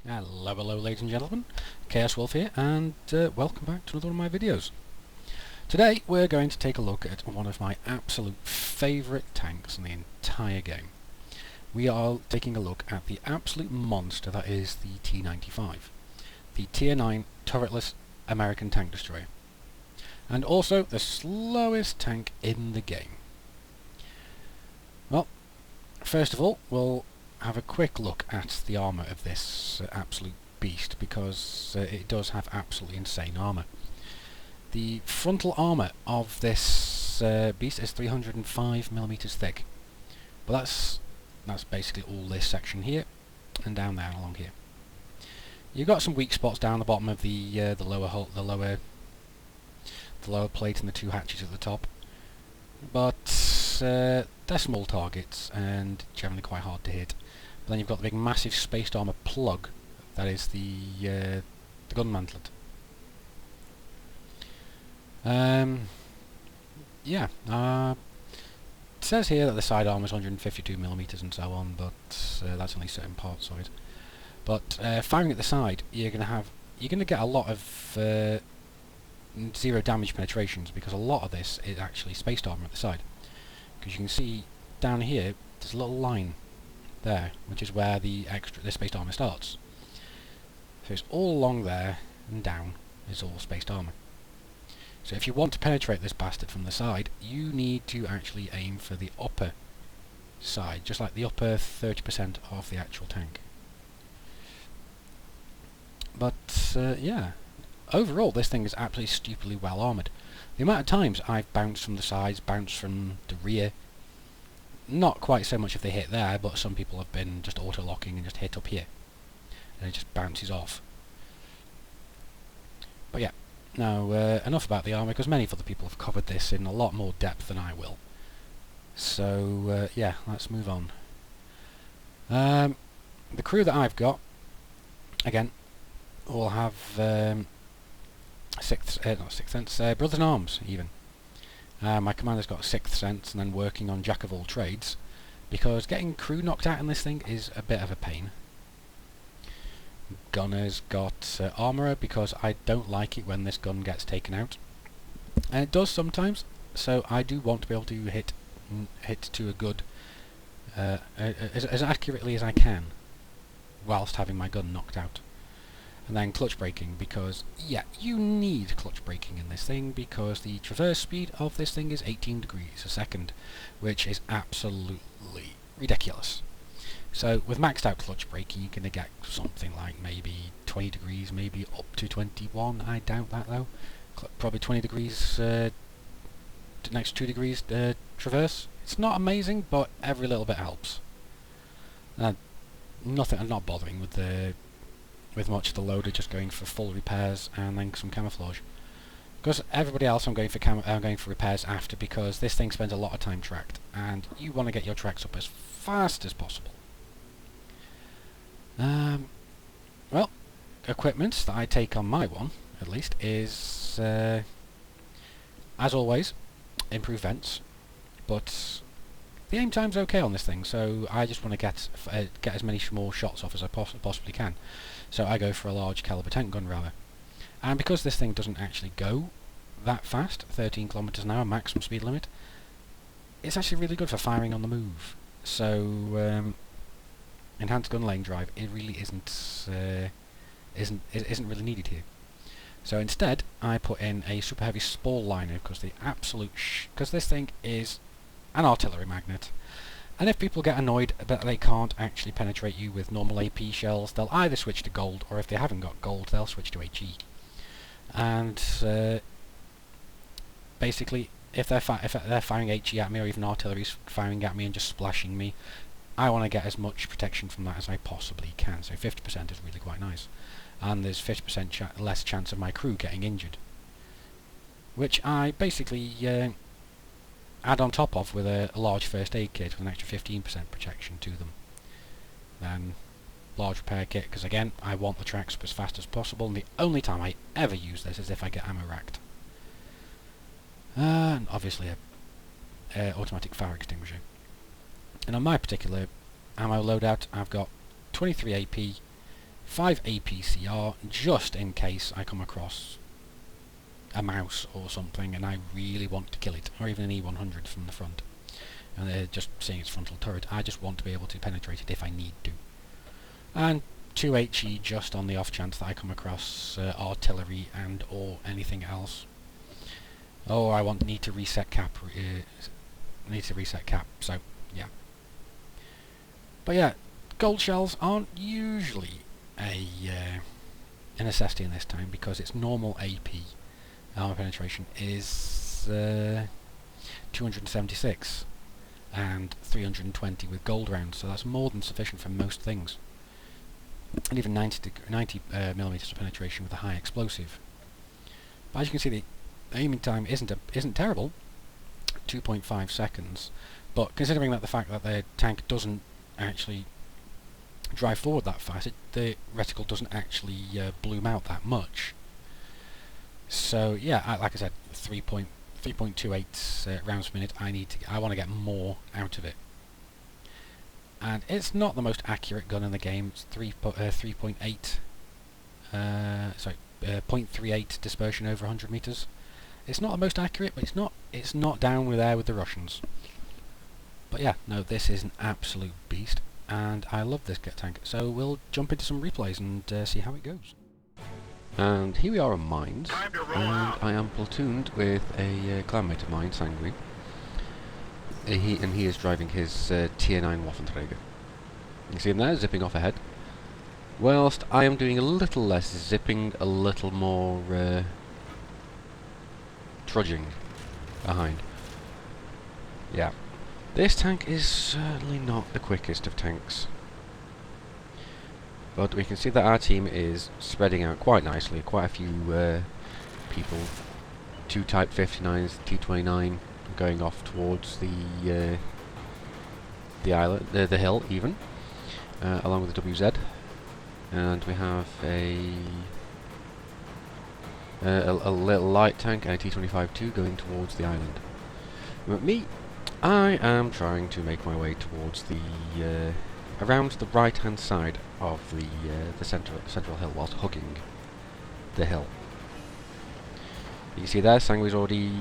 Hello ladies and gentlemen, ChaosWulff here, and welcome back to another one of my videos. Today we're going to take a look at one of my absolute favourite tanks in the entire game. We are taking a look at the absolute monster that is the T-95, the Tier 9 turretless American tank destroyer, and also the slowest tank in the game. Well, first of all, we'll have a quick look at the armour of this absolute beast, because it does have absolutely insane armour. The frontal armour of this beast is 305mm thick, but that's basically all this section here and down there and along here. You've got some weak spots down the bottom of the lower plate and the two hatches at the top, but they're small targets and generally quite hard to hit. But then you've got the big massive spaced armour plug that is the gun mantlet. It says here that the side armour is 152mm and so on, but that's only certain parts of it. But firing at the side, you're going to get a lot of zero damage penetrations, because a lot of this is actually spaced armour at the side. Because you can see down here, there's a little line there, which is where the spaced armour starts. So it's all along there and down is all spaced armour. So if you want to penetrate this bastard from the side, you need to actually aim for the upper side, just like the upper 30% of the actual tank. But yeah, overall this thing is absolutely stupidly well armoured. The amount of times I've bounced from the sides, bounced from the rear, not quite so much if they hit there, but some people have been just auto-locking and just hit up here, and it just bounces off. But yeah, now enough about the armour, because many other people have covered this in a lot more depth than I will. So yeah, let's move on. The crew that I've got, again, will have Sixth Sense, Brothers in Arms even. My commander's got Sixth Sense and then working on Jack of all trades, because getting crew knocked out in this thing is a bit of a pain. Gunner's got Armourer, because I don't like it when this gun gets taken out. And it does sometimes, so I do want to be able to hit to a good, as accurately as I can, whilst having my gun knocked out. And then clutch braking, because yeah, you need clutch braking in this thing, because the traverse speed of this thing is 18 degrees a second, which is absolutely ridiculous. So with maxed out clutch braking, you're going to get something like maybe 20 degrees, maybe up to 21. I doubt that though. Probably 20 degrees, next 2 degrees traverse. It's not amazing, but every little bit helps. I'm not bothering with much of the loader, just going for full repairs and then some camouflage. Because everybody else I'm going for repairs after, because this thing spends a lot of time tracked, and you want to get your tracks up as fast as possible. Well, equipment that I take on my one, at least, is as always, improved vents, but the aim time's okay on this thing, so I just want to get as many more shots off as I possibly can. So I go for a large caliber tank gun rather. And because this thing doesn't actually go that fast, 13 kilometers an hour maximum speed limit, it's actually really good for firing on the move. So enhanced gun lane drive, it really isn't really needed here. So instead, I put in a super heavy spall liner, because this thing is an artillery magnet. And if people get annoyed that they can't actually penetrate you with normal AP shells, they'll either switch to gold, or if they haven't got gold, they'll switch to HE. And basically, if they're firing HE at me, or even artillery's firing at me and just splashing me, I want to get as much protection from that as I possibly can. So 50% is really quite nice. And there's 50% less chance of my crew getting injured, which I basically add on top of with a large first aid kit with an extra 15% protection to them. Then large repair kit, because again, I want the tracks up as fast as possible, and the only time I ever use this is if I get ammo racked. And obviously a automatic fire extinguisher. And on my particular ammo loadout, I've got 23 AP, 5 APCR, just in case I come across a mouse or something and I really want to kill it, or even an E100 from the front. And they're just seeing its frontal turret. I just want to be able to penetrate it if I need to. And 2 HE just on the off chance that I come across artillery and or anything else. Oh, need to reset cap. So yeah. But yeah, gold shells aren't usually a necessity in this time because its normal AP armor penetration is 276 and 320 with gold rounds, so that's more than sufficient for most things. And even 90 millimeters of penetration with a high explosive. But as you can see, the aiming time isn't terrible, 2.5 seconds. But considering that the fact that the tank doesn't actually drive forward that fast, the reticle doesn't actually bloom out that much. So yeah, like I said, 3.28 rounds per minute. I want to get more out of it. And it's not the most accurate gun in the game. It's 0.38 dispersion over 100 meters. It's not the most accurate, but it's not down with there with the Russians. But yeah, no, this is an absolute beast, and I love this tank. So we'll jump into some replays and see how it goes. And here we are on mines, and I am platooned with a clanmate of mine, Sanguine. He is driving his Tier 9 Waffenträger. You see him there, zipping off ahead. Whilst I am doing a little less zipping, a little more trudging behind. Yeah. This tank is certainly not the quickest of tanks. But we can see that our team is spreading out quite nicely. Quite a few people. 2 Type 59s, T29 going off towards the island, the hill even, along with the WZ. And we have a little light tank and a T25-2 going towards the island. But me, I am trying to make my way towards the around the right-hand side of the central hill whilst hugging the hill. You can see there, Sangui's already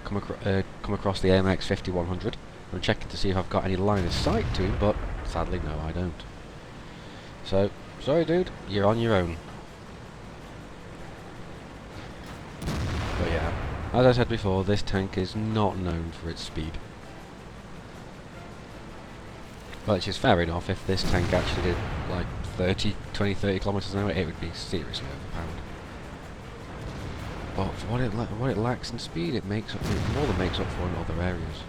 come across the AMX 5100. I'm checking to see if I've got any line of sight to, but sadly no, I don't. So, sorry dude, you're on your own. But yeah, as I said before, this tank is not known for its speed. Which is fair enough. If this tank actually did like 30 kilometers an hour, it would be seriously overpowered. But for what it lacks in speed, it more than makes up for in other areas.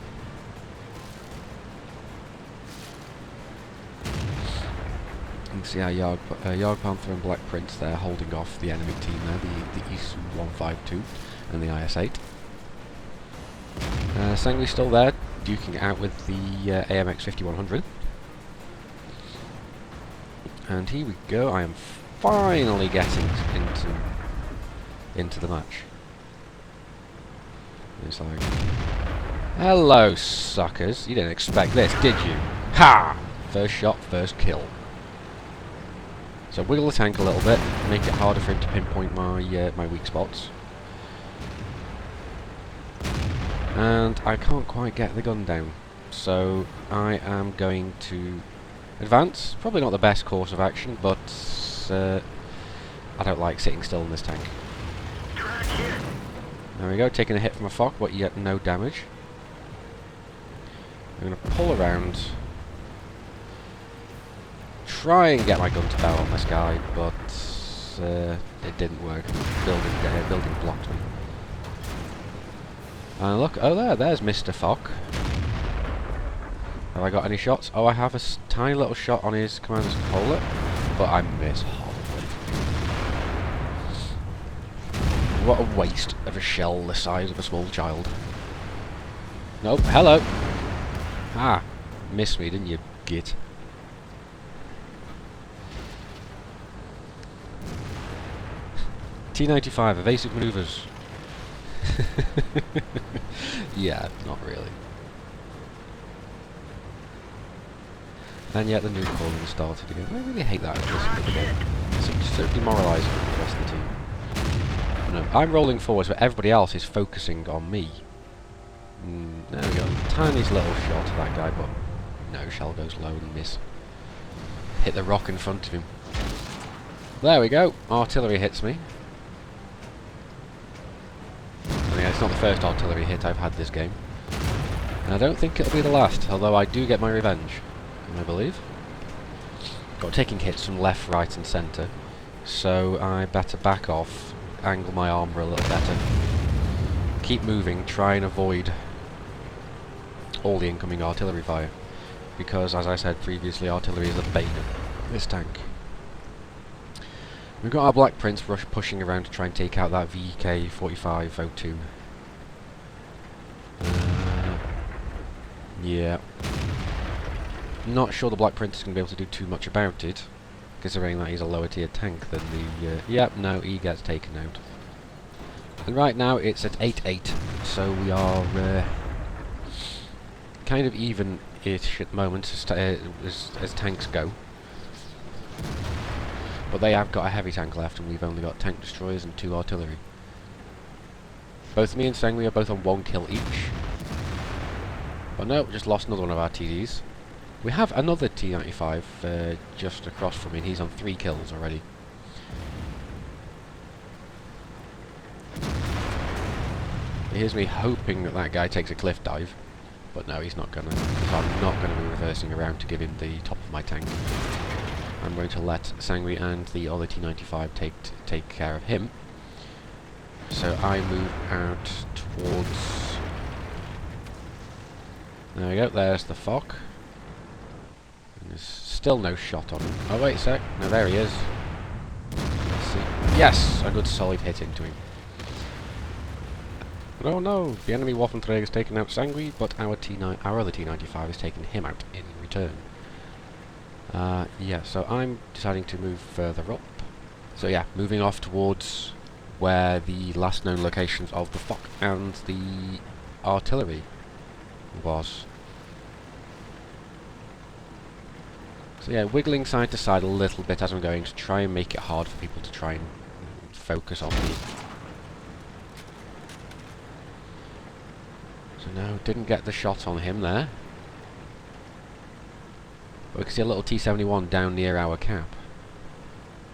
You can see our Yard Panther and Black Prince there holding off the enemy team there, the Isu 152 and the IS-8. Sangui's still there, duking it out with the AMX 5100. And here we go, I am finally getting into the match. It's like, hello suckers, you didn't expect this, did you? Ha! First shot, first kill. So wiggle the tank a little bit, make it harder for him to pinpoint my weak spots. And I can't quite get the gun down, so I am going to advance. Probably not the best course of action, but I don't like sitting still in this tank. There we go, taking a hit from a FOC, but yet no damage. I'm going to pull around, try and get my gun to barrel on this guy, but it didn't work. Building blocked me. And look, oh there's Mr. FOC. Have I got any shots? Oh, I have a tiny little shot on his commander's collar, but I miss horribly. What a waste of a shell the size of a small child. Nope, hello! Ah, missed me, didn't you, git? T95, evasive maneuvers. Yeah, not really. And yet the new calling started again. I really hate that at this game. It's so demoralising for the rest of the team. No, I'm rolling forwards, but everybody else is focusing on me. There we go. Tiniest little shot of that guy, but no, shell goes low and miss. Hit the rock in front of him. There we go. Artillery hits me. And yeah, it's not the first artillery hit I've had this game. And I don't think it'll be the last, although I do get my revenge, I believe. Got taking hits from left, right and centre, so I better back off, angle my armour a little better, keep moving, try and avoid all the incoming artillery fire, because as I said previously, artillery is the bane of this tank. We've got our Black Prince pushing around to try and take out that VK-4502. Yeah. Not sure the Black Prince is going to be able to do too much about it, considering that he's a lower tier tank than the... yep, no, he gets taken out. And right now it's at 8-8, so we are kind of even-ish at the moment as tanks go. But they have got a heavy tank left, and we've only got tank destroyers and 2 artillery. Both me and Sangri are both on 1 kill each. But no, just lost another one of our TDs. We have another T-95 just across from me, and he's on 3 kills already. Here's me hoping that that guy takes a cliff dive. But no, he's not gonna. So I'm not gonna be reversing around to give him the top of my tank. I'm going to let Sangri and the other T-95 take care of him. So I move out towards... There we go, there's the Fock. And there's still no shot on him. Oh wait a sec, no there he is. Let's see. Yes! A good solid hit into him. But oh no, the enemy Waffenträger has taken out Sangri, but our other T-95 has taken him out in return. Yeah, so I'm deciding to move further up. So yeah, moving off towards where the last known locations of the Fock and the artillery was. So yeah, wiggling side to side a little bit as I'm going to try and make it hard for people to try and focus on me. So no, didn't get the shot on him there. We can see a little T-71 down near our cap,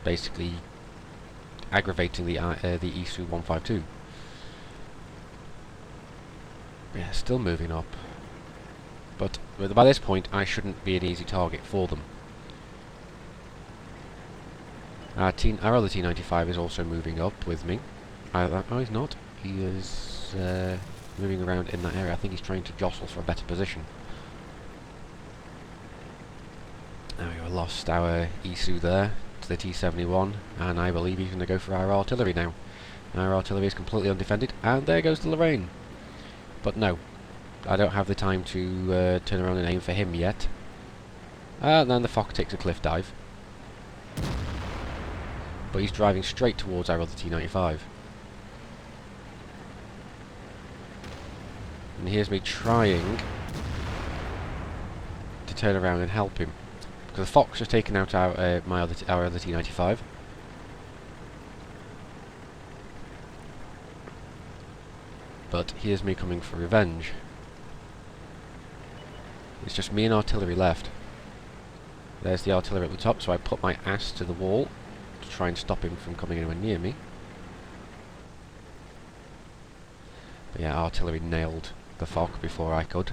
basically aggravating the ISU-152. Yeah, still moving up. But by this point, I shouldn't be an easy target for them. Our other T-95 is also moving up with me. Oh, he's not. He is moving around in that area. I think he's trying to jostle for a better position. Now we lost our ISU there to the T-71, and I believe he's going to go for our artillery now. Our artillery is completely undefended, and there goes the Lorraine. But no, I don't have the time to turn around and aim for him yet. And then the Fock takes a cliff dive. But he's driving straight towards our other T-95. And here's me trying to turn around and help him. Because the Fox has taken out our other T-95. But here's me coming for revenge. It's just me and artillery left. There's the artillery at the top, so I put my ass to the wall to try and stop him from coming anywhere near me. But yeah, artillery nailed the Fock before I could.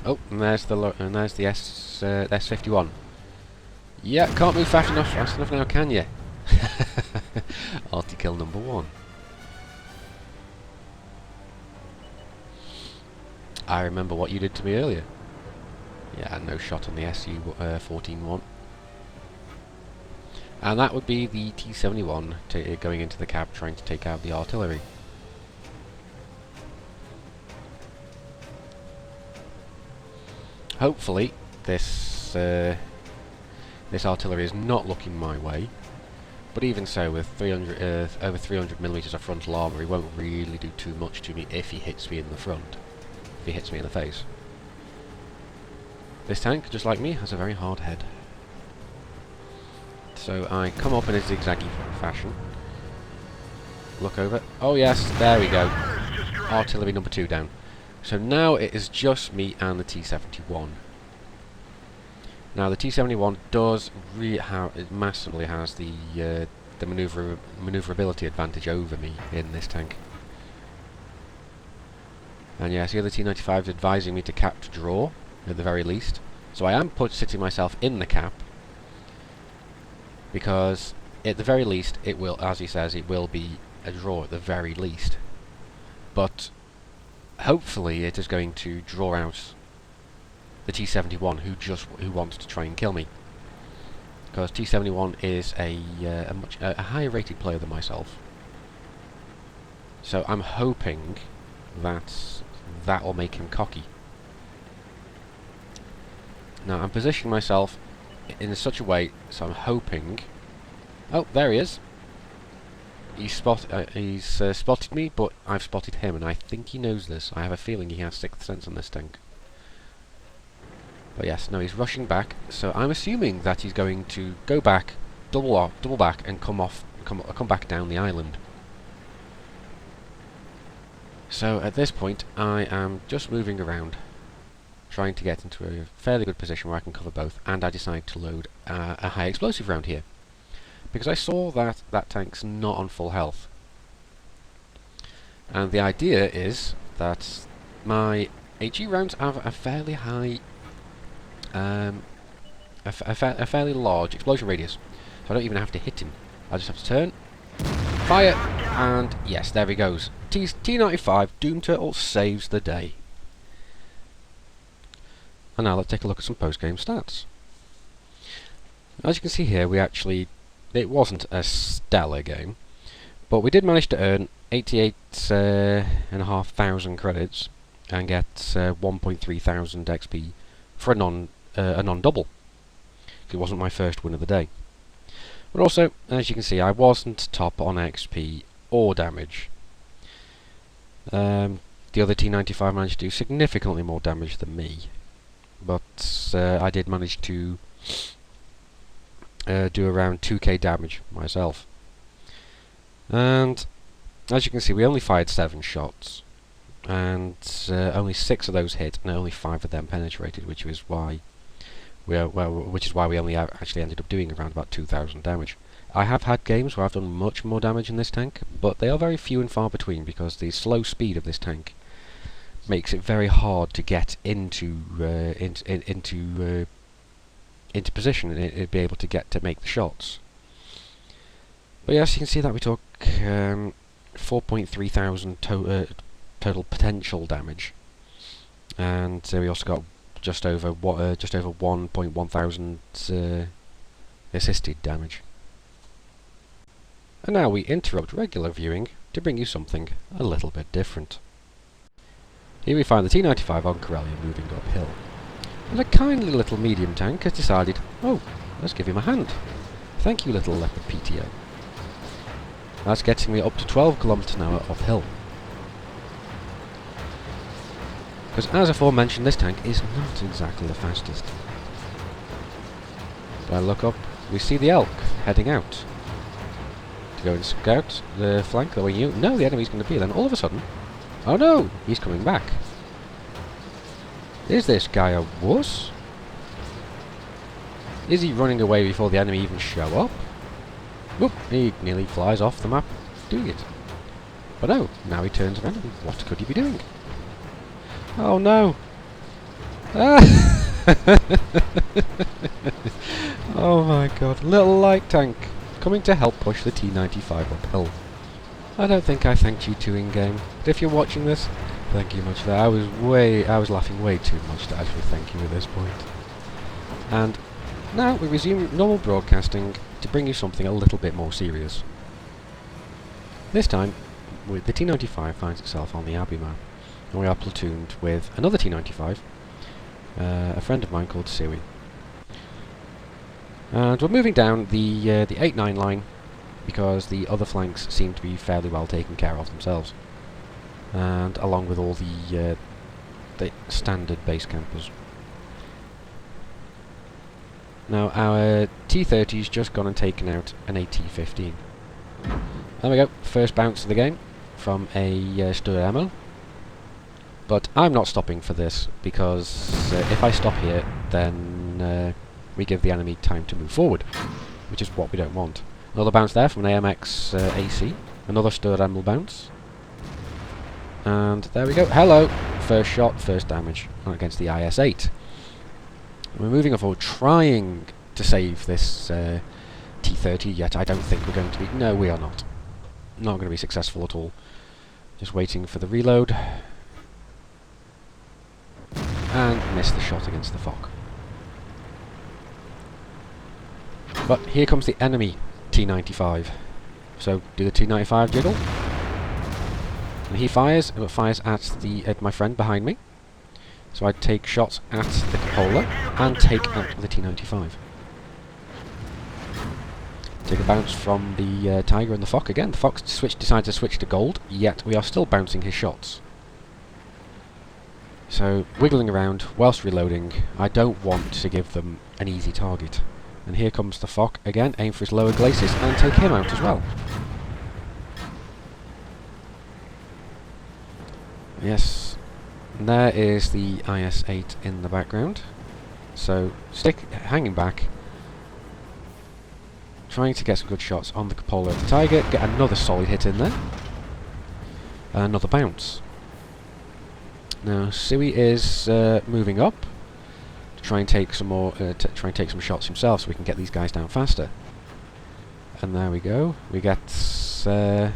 Oh, and there's the S-51. Yeah, can't move fast enough now, can you? Arty kill number 1. I remember what you did to me earlier. Yeah, no shot on the SU-14-1. And that would be the T-71 going into the cab trying to take out the artillery. Hopefully, this artillery is not looking my way, but even so, with over 300mm of frontal armour, he won't really do too much to me if he hits me in the front, if he hits me in the face. This tank, just like me, has a very hard head. So I come up in a zigzaggy fashion. Look over. Oh yes, there we go. Artillery number 2 down. So now it is just me and the T-71. Now the T-71 does it massively has the maneuverability advantage over me in this tank. And yes, the other T-95 is advising me to cap to draw at the very least. So I am sitting myself in the cap, because at the very least it will, as he says, it will be a draw at the very least. But hopefully it is going to draw out the T-71 who wants to try and kill me, because T-71 is a higher rated player than myself. So I'm hoping that will make him cocky. Now I'm positioning myself in such a way, so I'm hoping... Oh, there he is. He's spotted me, but I've spotted him, and I think he knows this. I have a feeling he has 6th sense on this tank. But yes, no, he's rushing back, so I'm assuming that he's going to go back, double back, and come back down the island. So at this point, I am just moving around, trying to get into a fairly good position where I can cover both, and I decide to load a high explosive round here, because I saw that that tank's not on full health. And the idea is that my HE rounds have a fairly high, a fairly large explosion radius, so I don't even have to hit him. I just have to turn, fire, and yes, there he goes. T-95 Doom Turtle saves the day. And now let's take a look at some post-game stats. As you can see here, it wasn't a stellar game, but we did manage to earn 88,500 credits and get 1,300 XP for a non-double. It wasn't my first win of the day. But also, as you can see, I wasn't top on XP or damage. The other T-95 managed to do significantly more damage than me, but I did manage to do around 2k damage myself. And as you can see, we only fired 7 shots, and only 6 of those hit, and only 5 of them penetrated, which is why we only actually ended up doing around about 2,000 damage. I have had games where I've done much more damage in this tank, but they are very few and far between, because the slow speed of this tank makes it very hard to get into position and be able to make the shots. But yes, you can see that we took 4,300 total potential damage, and we also got just over 1,100 assisted damage. And now we interrupt regular viewing to bring you something a little bit different. Here we find the T-95 on Corellia moving uphill, and a kindly little medium tank has decided, oh, let's give him a hand. Thank you, little leopard PTO. That's getting me up to 12 km/h uphill. Because as aforementioned, this tank is not exactly the fastest. But I look up, we see the elk heading out to go and scout the flank that you know the enemy's going to be. Then all of a sudden, oh no, he's coming back. Is this guy a wuss? Is he running away before the enemy even show up? Whoop, he nearly flies off the map doing it. But no, now he turns around, and what could he be doing? Oh no! Ah! Oh my god, little light tank coming to help push the T-95 uphill. I don't think I thanked you too in-game, but if you're watching this, thank you much for that. I was laughing way too much to actually thank you at this point. And now we resume normal broadcasting to bring you something a little bit more serious. This time, the T-95 finds itself on the Abbey map, and we are platooned with another T-95, a friend of mine called Siwi. And we're moving down the 8-9 line, because the other flanks seem to be fairly well taken care of themselves, and along with all the standard base campers. Now our T-30's just gone and taken out an AT-15. There we go, first bounce of the game from a Stur ammo. But I'm not stopping for this, because if I stop here, then we give the enemy time to move forward, which is what we don't want. Another bounce there from an AMX AC, another Stur ammo bounce. And there we go, hello! First shot, first damage against the IS-8. We're moving forward, trying to save this T-30, yet I don't think we're going to be... No, we are not. Not going to be successful at all. Just waiting for the reload. And missed the shot against the Fock. But here comes the enemy T-95. So, do the T-95 jiggle. And he fires, but fires at my friend behind me. So I take shots at the cupola and take out the T-95. Take a bounce from the Tiger and the Fock again. The Fox decides to switch to gold, yet we are still bouncing his shots. So, wiggling around whilst reloading, I don't want to give them an easy target. And here comes the Fock again, aim for his lower glacis and take him out as well. Yes, and there is the IS-8 in the background. So, hanging back, trying to get some good shots on the cupola of the Tiger, get another solid hit in there, and another bounce. Now, Sui is moving up to try and take some more, try and take some shots himself, so we can get these guys down faster. And there we go. We get an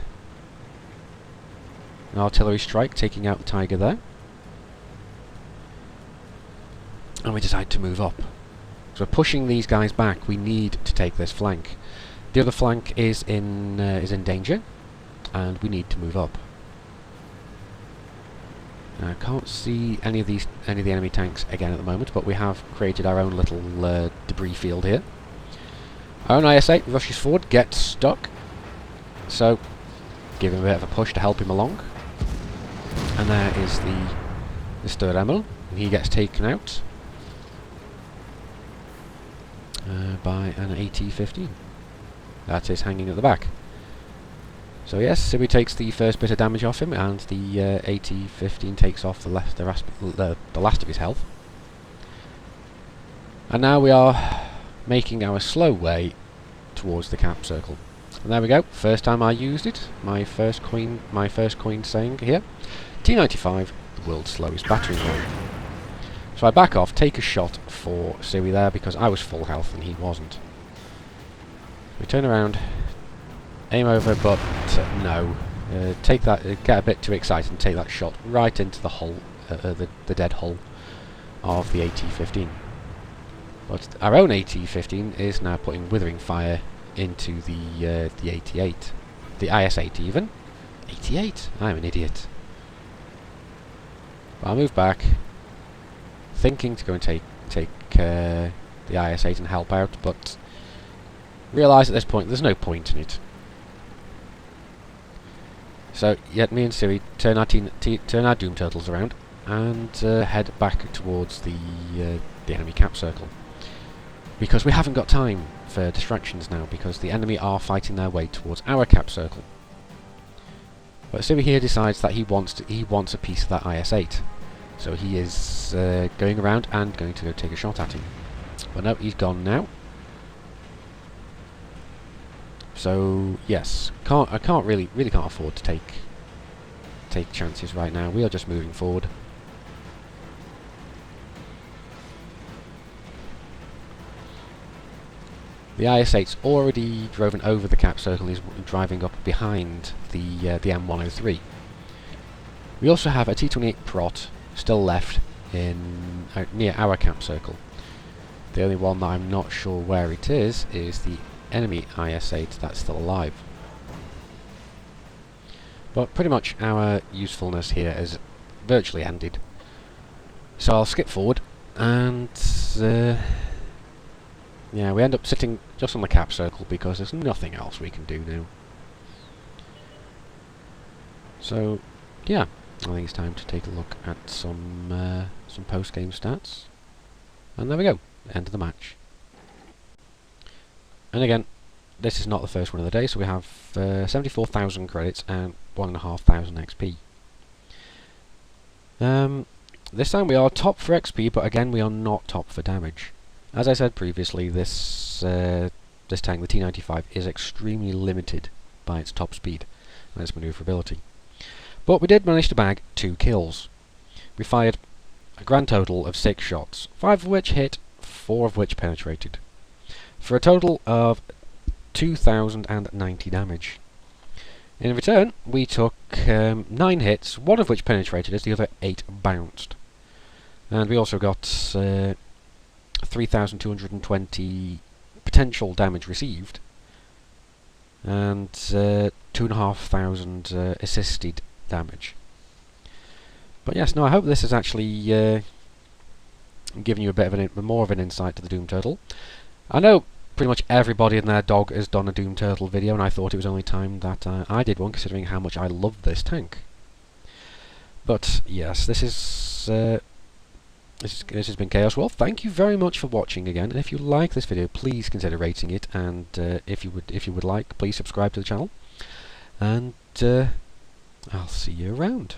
artillery strike taking out the Tiger there, and we decide to move up. So we're pushing these guys back. We need to take this flank. The other flank is in danger, and we need to move up. I can't see any of the enemy tanks again at the moment, but we have created our own little debris field here. Our own IS-8 rushes forward, gets stuck, so give him a bit of a push to help him along. And there is the Stur ammo, and he gets taken out by an AT-15. That is hanging at the back. So yes, Sui takes the first bit of damage off him, and the AT-15 takes off the last of his health. And now we are making our slow way towards the cap circle. And there we go. First time I used it. My first coin saying here. T-95, the world's slowest battering ram. So I back off, take a shot for Sui there because I was full health and he wasn't. We turn around, aim over, but no. Take that, get a bit too excited and take that shot right into the hull, the dead hull of the AT-15. But our own AT-15 is now putting withering fire into the AT-8, the IS-8 even. AT-8, I'm an idiot. But I'll move back, thinking to go and take the IS-8 and help out, but realise at this point there's no point in it. So, yet me and Sui turn our Doom Turtles around and head back towards the enemy cap circle. Because we haven't got time for distractions now, because the enemy are fighting their way towards our cap circle. But Sui here decides that he wants a piece of that IS-8. So he is going around and going to go take a shot at him. But no, he's gone now. So yes, I can't really can't afford to take chances right now. We are just moving forward. The IS-8's already driven over the cap circle. He's driving up behind the M103. We also have a T-28 Prot still left in near our cap circle. The only one that I'm not sure where it is the enemy IS-8 that's still alive. But pretty much our usefulness here is virtually ended. So I'll skip forward and yeah, we end up sitting just on the cap circle because there's nothing else we can do now. So yeah, I think it's time to take a look at some post-game stats. And there we go, end of the match. And again, this is not the first one of the day, so we have 74,000 credits and 1,500 XP. This time we are top for XP, but again we are not top for damage. As I said previously, this tank, the T95, is extremely limited by its top speed and its manoeuvrability. But we did manage to bag 2 kills. We fired a grand total of 6 shots, 5 of which hit, 4 of which penetrated, for a total of 2,090 damage. In return, we took 9 hits, 1 of which penetrated as the other 8 bounced. And we also got 3,220 potential damage received, and 2,500 assisted damage. But yes, no, I hope this has actually given you a bit of more of an insight to the Doom Turtle. I know pretty much everybody and their dog has done a Doom Turtle video, and I thought it was only time that I did one, considering how much I love this tank. But yes, this has been ChaosWulff. Thank you very much for watching again, and if you like this video, please consider rating it, and if you would like, please subscribe to the channel, and I'll see you around.